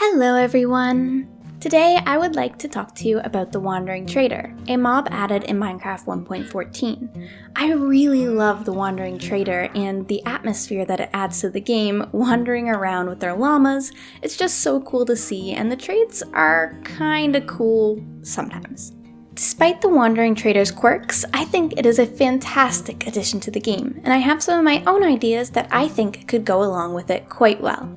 Hello everyone! Today I would like to talk to you about the Wandering Trader, a mob added in Minecraft 1.14. I really love the Wandering Trader and the atmosphere that it adds to the game, wandering around with their llamas. It's just so cool to see, and the traits are kinda cool sometimes. Despite the Wandering Trader's quirks, I think it is a fantastic addition to the game, and I have some of my own ideas that I think could go along with it quite well.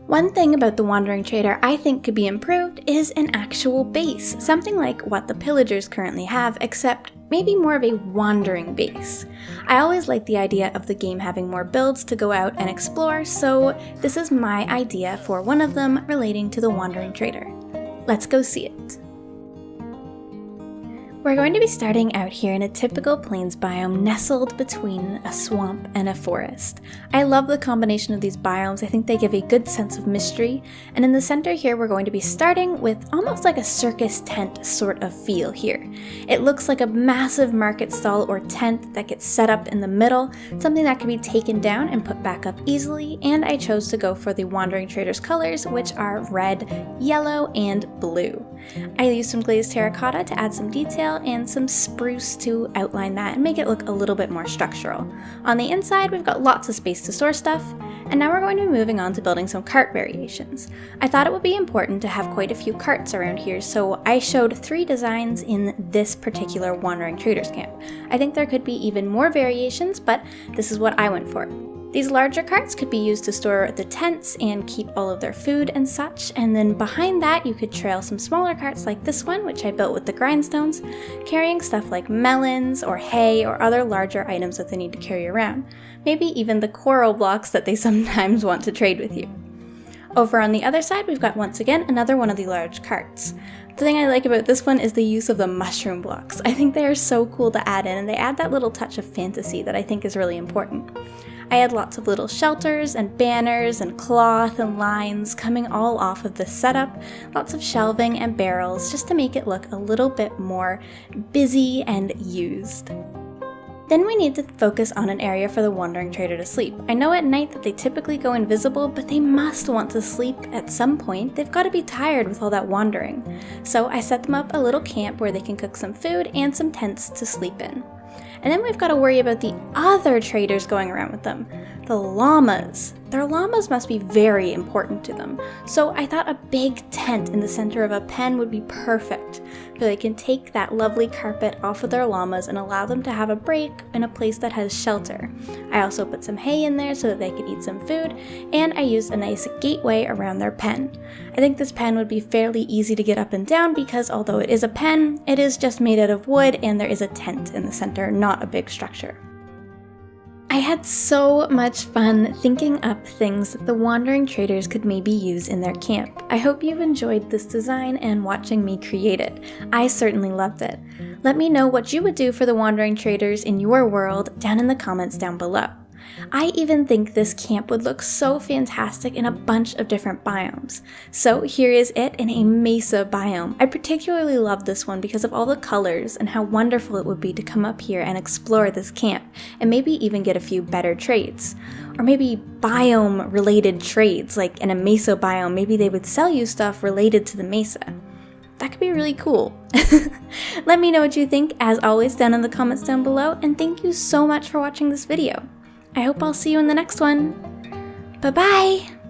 One thing about the Wandering Trader I think could be improved is an actual base, something like what the pillagers currently have, except maybe more of a wandering base. I always like the idea of the game having more builds to go out and explore, so this is my idea for one of them relating to the Wandering Trader. Let's go see it. We're going to be starting out here in a typical plains biome nestled between a swamp and a forest. I love the combination of these biomes. I think they give a good sense of mystery, and in the center here we're going to be starting with almost like a circus tent sort of feel here. It looks like a massive market stall or tent that gets set up in the middle, something that can be taken down and put back up easily, and I chose to go for the Wandering Trader's colors, which are red, yellow, and blue. I used some glazed terracotta to add some detail and some spruce to outline that and make it look a little bit more structural. On the inside, we've got lots of space to store stuff, and now we're going to be moving on to building some cart variations. I thought it would be important to have quite a few carts around here, so I showed 3 designs in this particular Wandering Traders camp. I think there could be even more variations, but this is what I went for. These larger carts could be used to store the tents and keep all of their food and such, and then behind that you could trail some smaller carts like this one, which I built with the grindstones, carrying stuff like melons or hay or other larger items that they need to carry around, maybe even the coral blocks that they sometimes want to trade with you. Over on the other side, we've got once again another one of the large carts. The thing I like about this one is the use of the mushroom blocks. I think they are so cool to add in, and they add that little touch of fantasy that I think is really important. I had lots of little shelters and banners and cloth and lines coming all off of this setup, lots of shelving and barrels just to make it look a little bit more busy and used. Then we need to focus on an area for the Wandering Trader to sleep. I know at night that they typically go invisible, but they must want to sleep at some point. They've got to be tired with all that wandering. So I set them up a little camp where they can cook some food and some tents to sleep in. And then we've got to worry about the other traders going around with them, the llamas. Their llamas must be very important to them, so I thought a big tent in the center of a pen would be perfect, so they can take that lovely carpet off of their llamas and allow them to have a break in a place that has shelter. I also put some hay in there so that they could eat some food, and I used a nice gateway around their pen. I think this pen would be fairly easy to get up and down because although it is a pen, it is just made out of wood and there is a tent in the center, not a big structure. I had so much fun thinking up things that the Wandering Traders could maybe use in their camp. I hope you've enjoyed this design and watching me create it. I certainly loved it. Let me know what you would do for the Wandering Traders in your world down in the comments down below. I even think this camp would look so fantastic in a bunch of different biomes. So here is it in a mesa biome. I particularly love this one because of all the colors and how wonderful it would be to come up here and explore this camp and maybe even get a few better trades. Or maybe biome related trades, like in a mesa biome, maybe they would sell you stuff related to the mesa. That could be really cool. Let me know what you think as always down in the comments down below, and thank you so much for watching this video. I hope I'll see you in the next one. Bye-bye!